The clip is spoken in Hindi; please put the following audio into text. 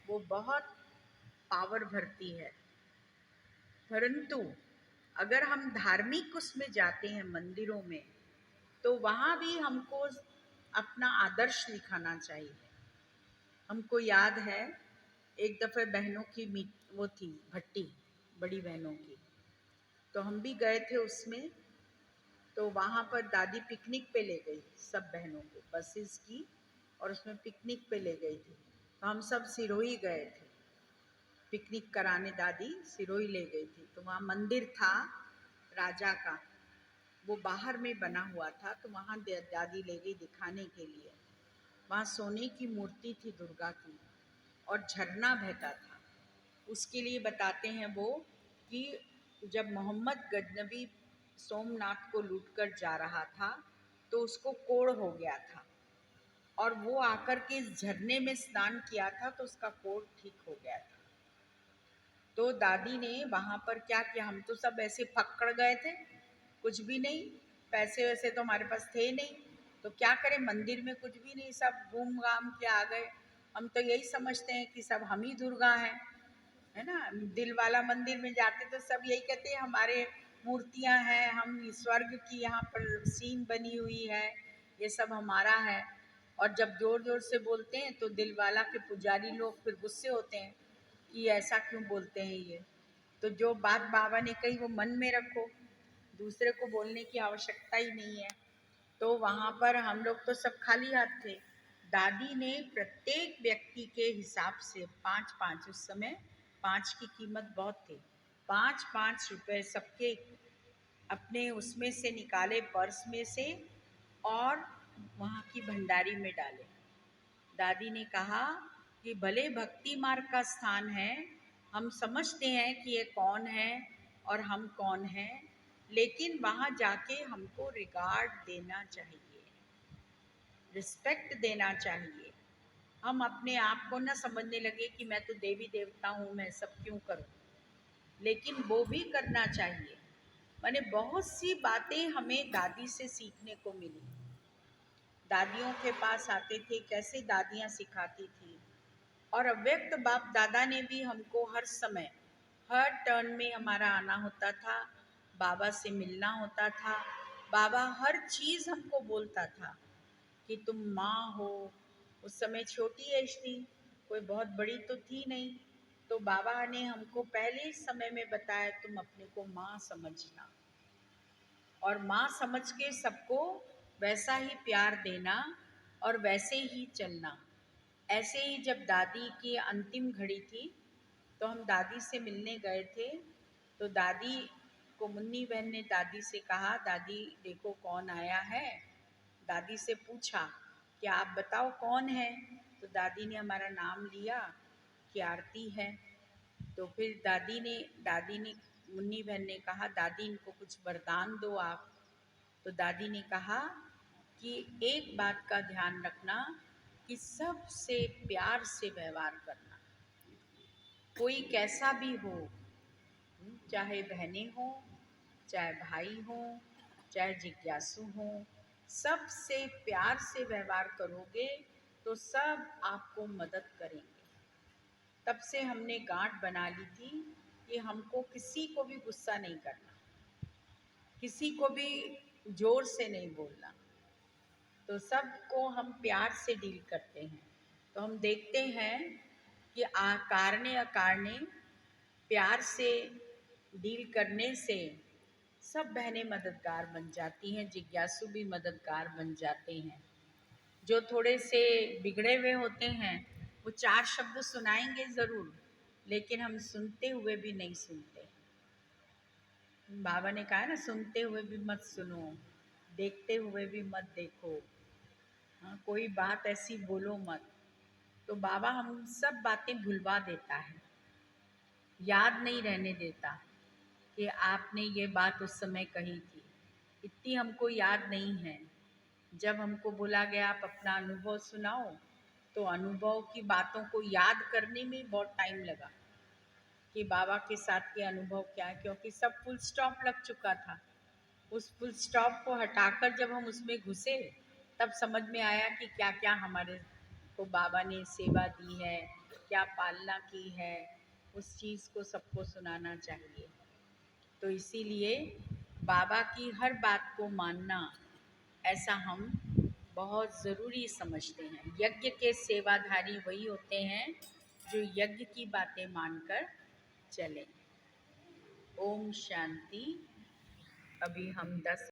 वो बहुत पावर भरती है। परंतु अगर हम धार्मिक उसमें जाते हैं मंदिरों में, तो वहाँ भी हमको अपना आदर्श दिखाना चाहिए। हमको याद है एक दफ़े बहनों की वो थी भट्टी, बड़ी बहनों की, तो हम भी गए थे उसमें। तो वहाँ पर दादी पिकनिक पे ले गई सब बहनों को, बसेस की, और उसमें पिकनिक पे ले गई थी। तो हम सब सिरोही गए थे पिकनिक कराने, दादी सिरोही ले गई थी। तो वहाँ मंदिर था राजा का, वो बाहर में बना हुआ था, तो वहाँ दादी ले गई दिखाने के लिए। वहाँ सोने की मूर्ति थी दुर्गा की, और झरना बहता था। उसके लिए बताते हैं वो कि जब मोहम्मद गजनबी सोमनाथ को लूटकर जा रहा था, तो उसको कोढ़ हो गया था, और वो आकर के इस झरने में स्नान किया था, तो उसका कोढ़ ठीक हो गया था। तो दादी ने वहाँ पर क्या किया, हम तो सब ऐसे पकड़ गए थे, कुछ भी नहीं, पैसे वैसे तो हमारे पास थे नहीं, तो क्या करें, मंदिर में कुछ भी नहीं, सब घूम घाम के आ गए। हम तो यही समझते हैं कि सब हम ही दुर्गा हैं, है ना। दिल वाला मंदिर में जाते तो सब यही कहते हैं हमारे मूर्तियां हैं, हम स्वर्ग की यहाँ पर सीन बनी हुई है, ये सब हमारा है। और जब जोर जोर से बोलते हैं तो दिल वाला के पुजारी लोग फिर गुस्से होते हैं कि ऐसा क्यों बोलते हैं ये। तो जो बात बाबा ने कही वो मन में रखो, दूसरे को बोलने की आवश्यकता ही नहीं है। तो वहाँ पर हम लोग तो सब खाली हाथ थे। दादी ने प्रत्येक व्यक्ति के हिसाब से 5-5, उस समय 5 की कीमत बहुत थी, 5-5 रुपए सबके अपने उसमें से निकाले, पर्स में से, और वहाँ की भंडारी में डाले। दादी ने कहा कि भले भक्ति मार्ग का स्थान है, हम समझते हैं कि ये कौन है और हम कौन हैं, लेकिन वहाँ जाके हमको रिगार्ड देना चाहिए, रिस्पेक्ट देना चाहिए। हम अपने आप को न समझने लगे कि मैं तो देवी देवता हूँ, मैं सब क्यों करूँ, लेकिन वो भी करना चाहिए। मैंने बहुत सी बातें हमें दादी से सीखने को मिली। दादियों के पास आते थे, कैसे दादियाँ सिखाती थी, और अव्यक्त बाप दादा ने भी हमको हर समय, हर टर्न में हमारा आना होता था, बाबा से मिलना होता था। बाबा हर चीज़ हमको बोलता था कि तुम माँ हो। उस समय छोटी एज थी, कोई बहुत बड़ी तो थी नहीं, तो बाबा ने हमको पहले ही समय में बताया तुम अपने को माँ समझना, और माँ समझ के सबको वैसा ही प्यार देना और वैसे ही चलना। ऐसे ही जब दादी की अंतिम घड़ी थी, तो हम दादी से मिलने गए थे। तो दादी को मुन्नी बहन ने दादी से कहा, दादी देखो कौन आया है। दादी से पूछा कि आप बताओ कौन है। तो दादी ने हमारा नाम लिया कि आरती है। तो फिर दादी ने मुन्नी बहन ने कहा, दादी इनको कुछ वरदान दो आप। तो दादी ने कहा कि एक बात का ध्यान रखना कि सबसे प्यार से व्यवहार करना, कोई कैसा भी हो, चाहे बहनें हो, चाहे भाई हो, चाहे जिज्ञासु हो, सबसे प्यार से व्यवहार करोगे तो सब आपको मदद करेंगे। तब से हमने गांठ बना ली थी कि हमको किसी को भी गुस्सा नहीं करना, किसी को भी जोर से नहीं बोलना, तो सबको हम प्यार से डील करते हैं। तो हम देखते हैं कि कारणे अकारणे प्यार से डील करने से सब बहनें मददगार बन जाती हैं, जिज्ञासु भी मददगार बन जाते हैं। जो थोड़े से बिगड़े हुए होते हैं वो 4 शब्द सुनाएंगे ज़रूर, लेकिन हम सुनते हुए भी नहीं सुनते। बाबा ने कहा है ना, सुनते हुए भी मत सुनो, देखते हुए भी मत देखो, हाँ, कोई बात ऐसी बोलो मत। तो बाबा हम सब बातें भुलवा देता है, याद नहीं रहने देता कि आपने ये बात उस समय कही थी, इतनी हमको याद नहीं है। जब हमको बोला गया आप अपना अनुभव सुनाओ, तो अनुभव की बातों को याद करने में बहुत टाइम लगा कि बाबा के साथ के अनुभव क्या है, क्योंकि सब फुल स्टॉप लग चुका था। उस फुल स्टॉप को हटाकर जब हम उसमें घुसे, तब समझ में आया कि क्या क्या हमारे को बाबा ने सेवा दी है, क्या पालना की है, उस चीज़ को सबको सुनाना चाहिए। तो इसीलिए बाबा की हर बात को मानना, ऐसा हम बहुत ज़रूरी समझते हैं। यज्ञ के सेवाधारी वही होते हैं जो यज्ञ की बातें मानकर चलें। ओम शांति। अभी हम 10